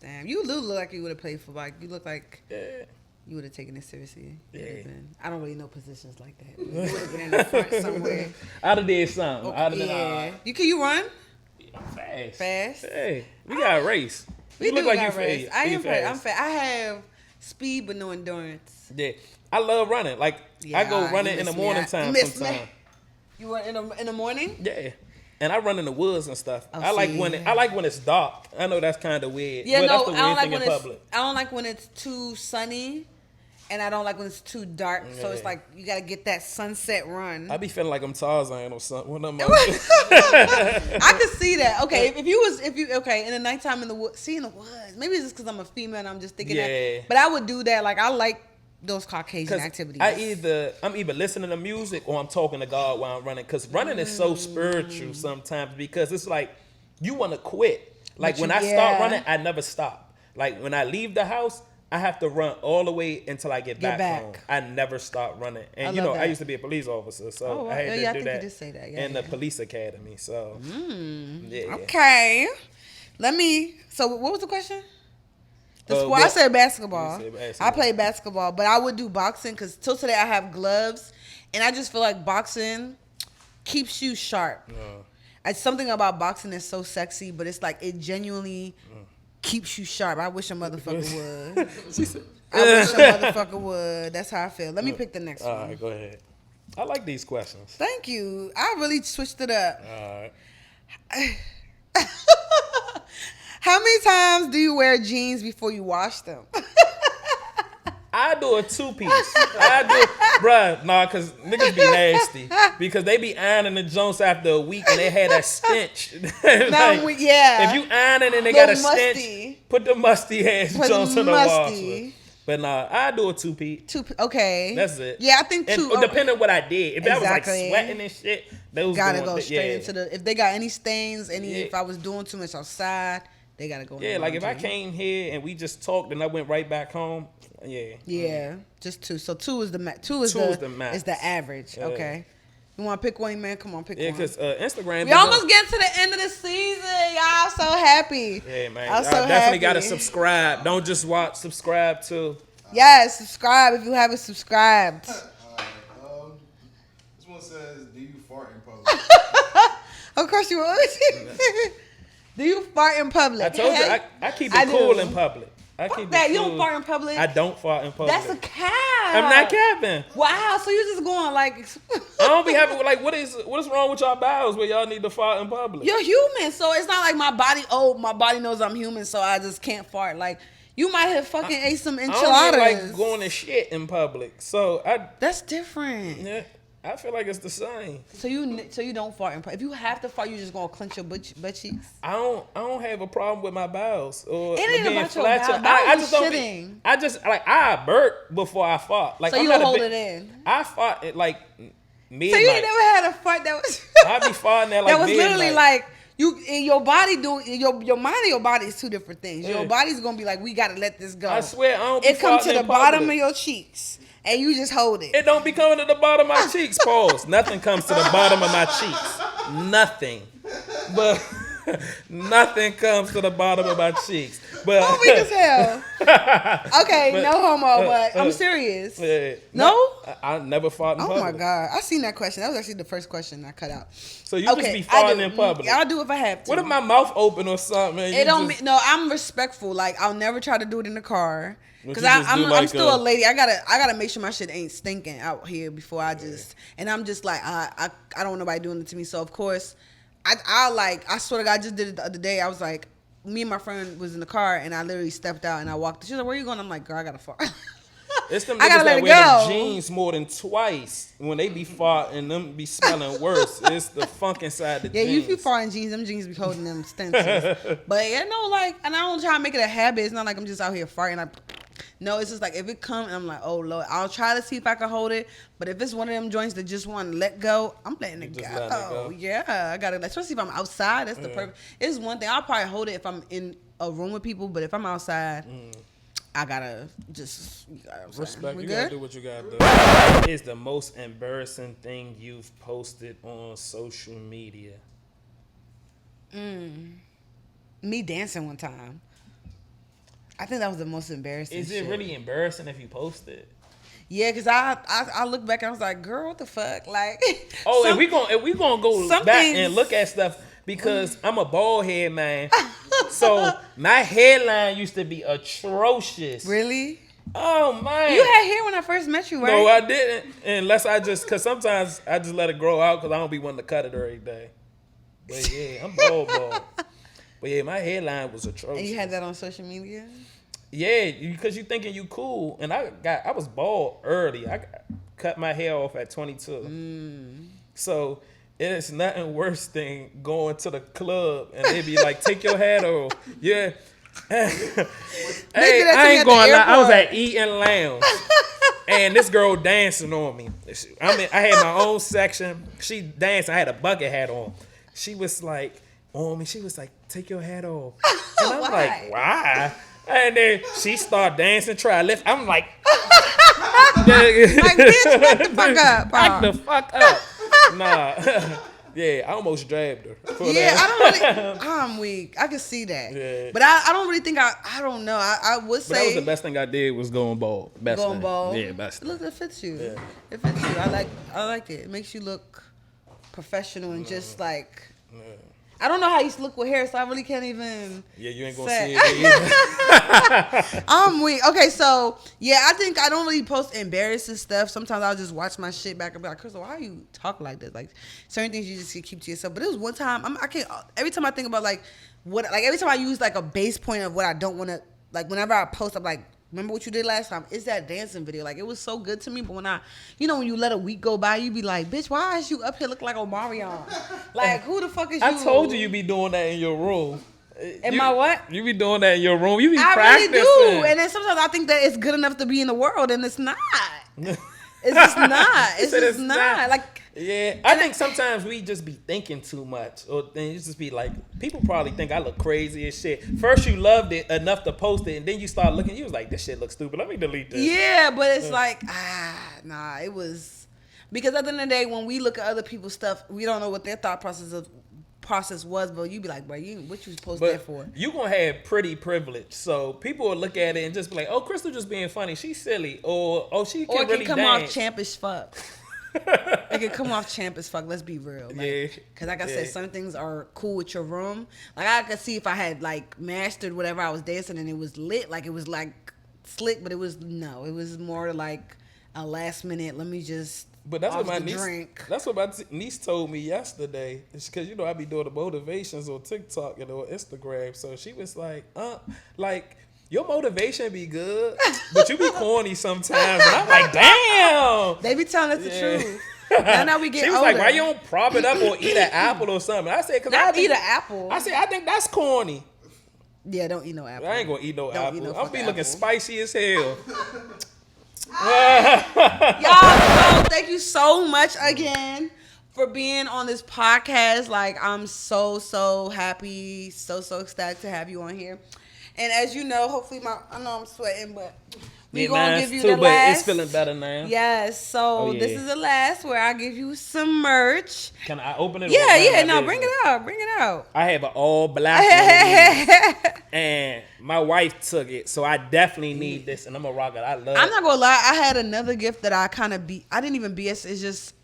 S2: Damn, you look like you would have played football. You look like you would have taken it seriously.
S1: Yeah.
S2: I don't really know positions like that. You would have been in the front somewhere.
S1: I'd have did something.
S2: Okay,
S1: I'd have been
S2: You run?
S1: fast.
S2: Fast?
S1: Hey, we got a race.
S2: We
S1: you
S2: do
S1: look like
S2: got
S1: you
S2: race.
S1: fast.
S2: I
S1: You
S2: am fast. I'm fast. I have speed but no endurance.
S1: Yeah, I love running. Like I go running in the morning time sometimes.
S2: You run in the morning?
S1: Yeah. And I run in the woods and stuff.
S2: Oh,
S1: I like when it's dark. I know that's kind of weird.
S2: Yeah,
S1: but
S2: no,
S1: that's the weird thing in public.
S2: I don't like when it's too sunny, and I don't like when it's too dark. So it's like you gotta get that sunset run.
S1: I be feeling like I'm Tarzan or something. When I'm
S2: I could see that. Okay, if you in the nighttime in the woods, in the woods. Maybe it's just because I'm a female and I'm just thinking that. But I would do that. Like I like those Caucasian activities.
S1: I'm either listening to music or I'm talking to God while I'm running. Because running is so spiritual sometimes because it's like you want to quit. Like when I start running, I never stop. Like when I leave the house, I have to run all the way until I get back home.
S2: back.
S1: I never stop running. And
S2: I
S1: you
S2: love
S1: know, I
S2: that.
S1: used to be a police officer, so
S2: Oh,
S1: I had to
S2: I
S1: do
S2: think
S1: that
S2: you did say that. Yeah,
S1: in the police academy. So yeah.
S2: Okay. So what was the question? I said basketball. I played basketball, but I would do boxing because till today I have gloves, and I just feel like boxing keeps you sharp. It's something about boxing that's so sexy, but it's like it genuinely keeps you sharp. I wish a motherfucker would. I wish a motherfucker would. That's how I feel. Let me pick the next one.
S1: All right, go ahead. I like these questions.
S2: Thank you. I really switched it up.
S1: All
S2: right. How many times do you wear jeans before you wash them?
S1: I do a 2-piece. Cause niggas be nasty because they be ironing the Jones after a week and they had that stench. Like,
S2: yeah.
S1: If you ironing and they got a
S2: musty.
S1: stench, put the musty ass Jones in the washer. But I do a 2-piece.
S2: Okay.
S1: That's it.
S2: Yeah, I think two.
S1: And depending on what I did, if I was like sweating and shit, those
S2: gotta go straight into the. If they got any stains, if I was doing too much outside, they gotta go.
S1: Yeah, like if I came here and we just talked and I went right back home. Yeah.
S2: Yeah, just 2. So 2 is the max. 2 is the max. Is the average. Yeah. Okay. You want to pick one, man? Come on, pick one.
S1: Yeah, because Instagram.
S2: We almost get to the end of the season. Y'all so happy.
S1: Yeah, man.
S2: I'm so
S1: definitely got to subscribe. Don't just watch. Subscribe too.
S2: Yes, subscribe if you haven't subscribed.
S3: This one says, do you fart in public?
S2: Of course you would. Do you fart in public?
S1: I told you, I keep it cool in public. I keep
S2: that.
S1: It cool.
S2: You don't fart in public?
S1: I don't fart in public.
S2: That's a cap.
S1: I'm not capping.
S2: Wow, so you just going like...
S1: I don't be having, like, what is wrong with y'all bowels where y'all need to fart in public?
S2: You're human, so it's not like my body knows I'm human, so I just can't fart. Like, you might have fucking ate some enchiladas.
S1: I don't like going to shit in public, so
S2: That's different.
S1: Yeah. I feel like it's the same.
S2: So you don't fart in public. If you have to fart, you just gonna clench your butt cheeks.
S1: I don't have a problem with my bowels or
S2: it ain't
S1: being
S2: about your bowels.
S1: I just don't.
S2: Shitting.
S1: I just like I burp before I fart. Like
S2: so
S1: I'm
S2: you
S1: not
S2: hold it in.
S1: I fart at like midnight.
S2: So you ain't never had a fart that was.
S1: I be farting at like
S2: that was
S1: midnight.
S2: Literally like. You in your body your mind and your body is 2 different things. Yeah. Your body's gonna be like, we gotta let this go.
S1: I swear I don't. Be
S2: it comes to the bottom
S1: public.
S2: of your cheeks. And you just hold it.
S1: It don't be coming to the bottom of my cheeks. Pause. Nothing comes to the bottom of my cheeks. Nothing. But nothing comes to the bottom of my cheeks. But
S2: oh, weak as hell. Okay, but, no homo, but I'm serious. No?
S1: I never fought in public.
S2: Oh my God. I seen that question. That was actually the first question I cut out.
S1: So you just be farting in public?
S2: I'll do if I have to.
S1: What if my mouth open or something?
S2: No, I'm respectful. Like, I'll never try to do it in the car. Because I'm still a lady. I gotta make sure my shit ain't stinking out here before I just. And I'm just like, I don't want nobody doing it to me. So, of course, I swear to God, I just did it the other day. I was like, me and my friend was in the car, and I literally stepped out, and I walked. She's like, where you going? I'm like, girl, I gotta fart.
S1: It's them niggas that wear them jeans more than twice. When they be farting, them be smelling worse. It's the funk inside the jeans.
S2: Yeah, you be farting jeans. Them jeans be holding them stenches. But, and I don't try to make it a habit. It's not like I'm just out here farting. No, it's just like if it comes, I'm like, oh Lord, I'll try to see if I can hold it. But if it's one of them joints that just want to let go, I'm letting it go. Yeah, I gotta, especially if I'm outside. That's the perfect. It's one thing I'll probably hold it if I'm in a room with people, but if I'm outside, I gotta just
S1: respect. You gotta do what you gotta do. What is the most embarrassing thing you've posted on social media?
S2: Me dancing one time. I think that was the most embarrassing.
S1: Is it really embarrassing if you post it?
S2: Yeah, because I look back and I was like, girl, what the fuck? Like,
S1: if we gonna go back and look at stuff, because I'm a bald head man, so my hairline used to be atrocious.
S2: Really?
S1: Oh man!
S2: You had hair when I first met you, right?
S1: No, I didn't. Unless because sometimes I just let it grow out because I don't be wanting to cut it every day. But yeah, I'm bald. But yeah, my hairline was atrocious.
S2: And you had that on social media?
S1: Yeah, because you thinking you cool. And I was bald early. I cut my hair off at 22. So it's nothing worse than going to the club and they be like, take your hat off. Yeah. Hey, I ain't going to lie. I was at Eaton Lounge. And this girl dancing on me. I had my own section. She danced. I had a bucket hat on. She was like, on me. She was like, take your hat off. And I'm like, why? And then she start dancing, try to lift. I'm like,
S2: Like, bitch, back the fuck up.
S1: back the fuck up. Nah. Yeah, I almost dragged her.
S2: Yeah, I don't really. I'm weak. I can see that.
S1: Yeah.
S2: But I don't really think I don't know. I would
S1: But that was
S2: say
S1: the best thing I did was going bald. Best
S2: going
S1: thing.
S2: bald.
S1: Yeah, best thing.
S2: Look, it fits you.
S1: Yeah.
S2: It fits you. I like it. It makes you look professional and just like.
S1: Yeah.
S2: I don't know how you look with hair, so I really can't even.
S1: Yeah, you ain't gonna
S2: say.
S1: see it either.
S2: I'm weak. Okay, so yeah, I think I don't really post embarrassing stuff. Sometimes I'll just watch my shit back and be like, Crystal, why you talk like this? Like certain things you just can keep to yourself. But it was one time I can't. Every time I think about every time I use like a base point of what I don't want to like. Whenever I post, I'm like, remember what you did last time? It's that dancing video. Like, it was so good to me. But when when you let a week go by, you be like, bitch, why is you up here looking like Omarion? Like, who the fuck is you?
S1: I told you be doing that in your room.
S2: In my what?
S1: You be doing that in your room. You be
S2: I
S1: practicing.
S2: really do. And then sometimes I think that it's good enough to be in the world, and it's not. It's just not. It's just not. Like,
S1: yeah, I think sometimes we just be thinking too much, or then you just be like, people probably think I look crazy as shit. First you loved it enough to post it, and then you start looking, you was like, this shit looks stupid. Let me delete this.
S2: yeah, but it's like, nah, it was because at the end of the day, when we look at other people's stuff, we don't know what their thought process was, but you be like, bro, what you post that for?
S1: You gonna have pretty privilege, so people will look at it and just be like, oh, Crystal just being funny, she's silly, or oh, she can really
S2: come
S1: dance.
S2: off champ as fuck. It can come off champ as fuck. Let's be real. Like,
S1: Yeah.
S2: Cause like I said, some things are cool with your room. Like I could see if I had like mastered whatever I was dancing and it was lit, like it was like slick, but it was more like a last minute. Let me just.
S1: But that's what my niece.
S2: Drink.
S1: That's what my niece told me yesterday. It's because I be doing the motivations on TikTok and on Instagram. So she was like, like your motivation be good, but you be corny sometimes. And I'm like, damn.
S2: They be telling us the truth. Now we get
S1: She was
S2: older.
S1: like, why you don't prop it up or eat an apple or something? I said, because I
S2: eat an apple.
S1: I said, I think that's corny.
S2: Yeah, don't eat no apple.
S1: I ain't gonna eat no apple.
S2: Eat no
S1: I'll be looking
S2: apple.
S1: spicy as hell.
S2: Y'all, thank you so much again for being on this podcast. Like, I'm so happy, so ecstatic to have you on here. And as you know, hopefully I know I'm sweating, but we're going to give you the
S1: but
S2: last.
S1: it's feeling better now.
S2: Yes, so this is the last where I give you some merch.
S1: Can I open it?
S2: Yeah, no, bring it out.
S1: I have an all black one, and my wife took it, so I definitely need this, and I'm gonna rock it. I'm
S2: not gonna lie, I had another gift that I kind of I didn't even BS. It's just.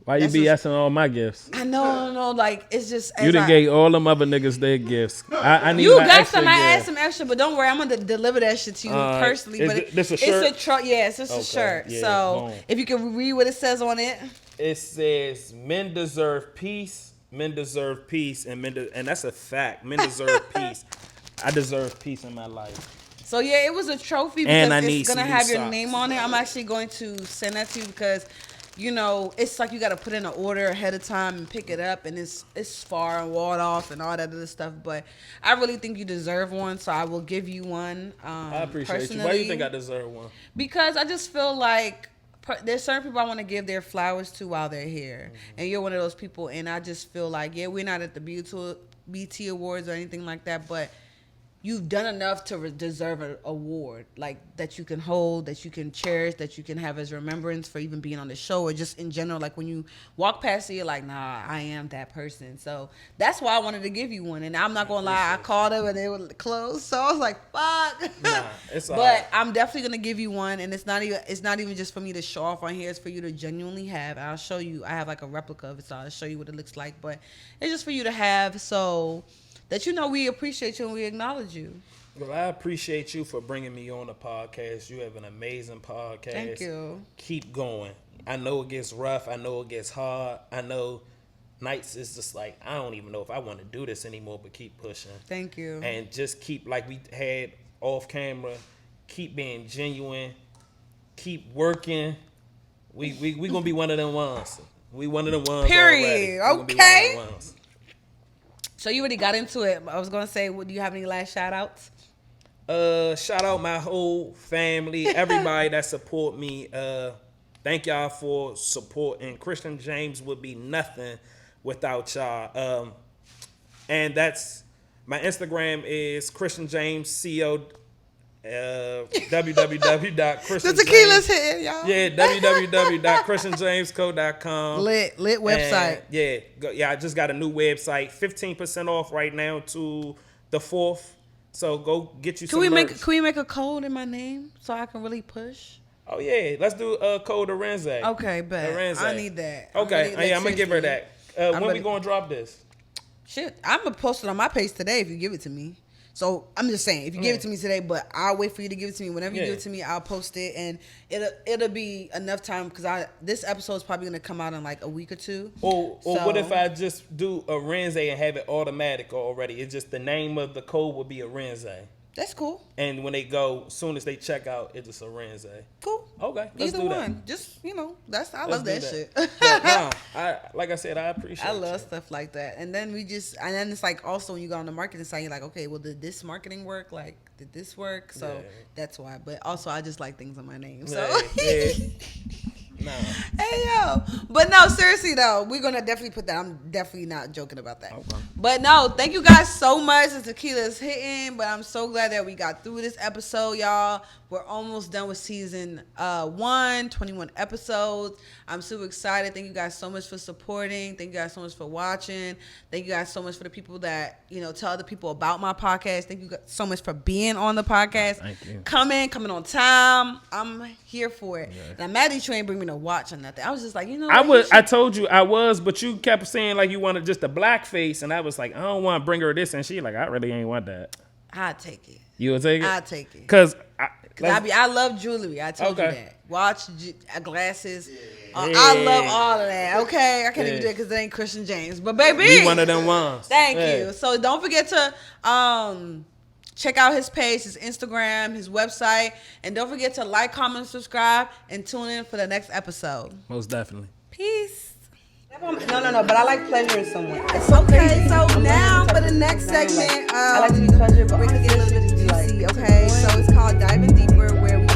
S1: Why you BSing all my gifts?
S2: I know, like it's just.
S1: You done gave all them other niggas their gifts. I need
S2: you
S1: my
S2: got
S1: extra
S2: some. I
S1: gift.
S2: asked some extra, but don't worry, I'm gonna deliver that shit to you personally. But
S1: this a shirt?
S2: It's a it's just a shirt.
S1: Yeah,
S2: so
S1: boom.
S2: if you can read what it says on it,
S1: it says men deserve peace, and that's a fact. Men deserve peace. I deserve peace in my life.
S2: So yeah, it was a trophy
S1: And
S2: because
S1: I need
S2: it's gonna
S1: some
S2: have
S1: new
S2: your
S1: socks.
S2: name on it. I'm actually going to send that to you because. It's like you got to put in an order ahead of time and pick it up, and it's far and walled off and all that other stuff. But I really think you deserve one, so I will give you one.
S1: I appreciate you. Why do you think I deserve one? Because
S2: I just feel like there's certain people I want to give their flowers to while they're here, and you're one of those people. And I just feel like, we're not at the BT Awards or anything like that, but you've done enough to deserve an award, like that you can hold, that you can cherish, that you can have as remembrance for even being on the show, or just in general. Like when you walk past it, you're like, nah, I am that person. So that's why I wanted to give you one. And I'm not gonna lie, I called them and they were closed, so I was like, fuck.
S1: Nah, it's all
S2: but
S1: right.
S2: I'm definitely gonna give you one, and it's not even just for me to show off on here. It's for you to genuinely have. I'll show you. I have like a replica of it, so I'll show you what it looks like. But it's just for you to have, so that we appreciate you and we acknowledge you.
S1: Well, I appreciate you for bringing me on the podcast. You have an amazing podcast.
S2: Thank you.
S1: Keep going. I know it gets rough. I know it gets hard. I know nights is just like, I don't even know if I want to do this anymore, but keep pushing.
S2: Thank you.
S1: And just keep, like we had off camera, keep being genuine, keep working. We going to be one of them ones. We one of them ones.
S2: Period.
S1: Already.
S2: Okay. So you already got into it. I was going to say, do you have any last shout outs?
S1: Shout out my whole family, everybody that support me. Thank y'all for supporting. Christian James would be nothing without y'all. And that's my Instagram is Christian James CO www.christian.
S2: The tequila's hitting, y'all.
S1: Yeah, www.christianjamesco.com.
S2: Lit website.
S1: I just got a new website. 15% off right now to the 4th. So go get you some merch.
S2: Can we make a code in my name so I can really push?
S1: Oh yeah, let's do a code Arenze.
S2: Okay, bet.
S1: Arenze.
S2: I need that.
S1: Okay, I'm gonna give her that. When we gonna drop this?
S2: Shit, I'm gonna post it on my page today if you give it to me. So I'm just saying, if you give it to me today, but I'll wait for you to give it to me. Whenever you give it to me, I'll post it, and it'll be enough time because this episode is probably gonna come out in like a week or two.
S1: Or what if I just do Arenze and have it automatic already? It's just the name of the code will be Arenze.
S2: That's cool.
S1: And when they go, as soon as they check out, it's just Arenze.
S2: Cool.
S1: Okay, let's
S2: Either
S1: do
S2: one.
S1: that.
S2: Just, I love that shit.
S1: Like I said, I appreciate it.
S2: I love stuff like that. And then it's like also when you go on the marketing side, you're like, okay, well, did this marketing work? Like, did this work? So that's why. But also, I just like things on my name. So.
S1: No.
S2: Hey, yo. But no, seriously, though, we're going to definitely put that. I'm definitely not joking about that.
S1: Okay.
S2: But no, thank you guys so much. The tequila's hitting, but I'm so glad that we got through this episode, y'all. We're almost done with season 1, 21 episodes. I'm super excited. Thank you guys so much for supporting. Thank you guys so much for watching. Thank you guys so much for the people that, tell other people about my podcast. Thank you guys so much for being on the podcast.
S1: Thank you.
S2: Coming on time. I'm here for it. Yeah. And I'm mad that you ain't bring me no watch or nothing. I was just like,
S1: I told you I was, but you kept saying like you wanted just a black face, and I was like, I don't want to bring her this, and she like, I really ain't want that.
S2: I'd take it.
S1: You would take it?
S2: I'd take it.
S1: Cause
S2: I love jewelry. I told you that. Watch, glasses.
S1: Yeah.
S2: I love all of that. Okay, I can't even do it because it ain't Christian James, but baby,
S1: be one of them ones.
S2: Thank you. So don't forget to check out his page, his Instagram, his website, and don't forget to like, comment, subscribe, and tune in for the next episode.
S1: Most definitely.
S2: Peace. No, but I like pleasuring someone. It's okay, so now for the next segment, I like to be pleasured, but we're going to get a little bit juicy, okay? So it's called Diving Deeper, where we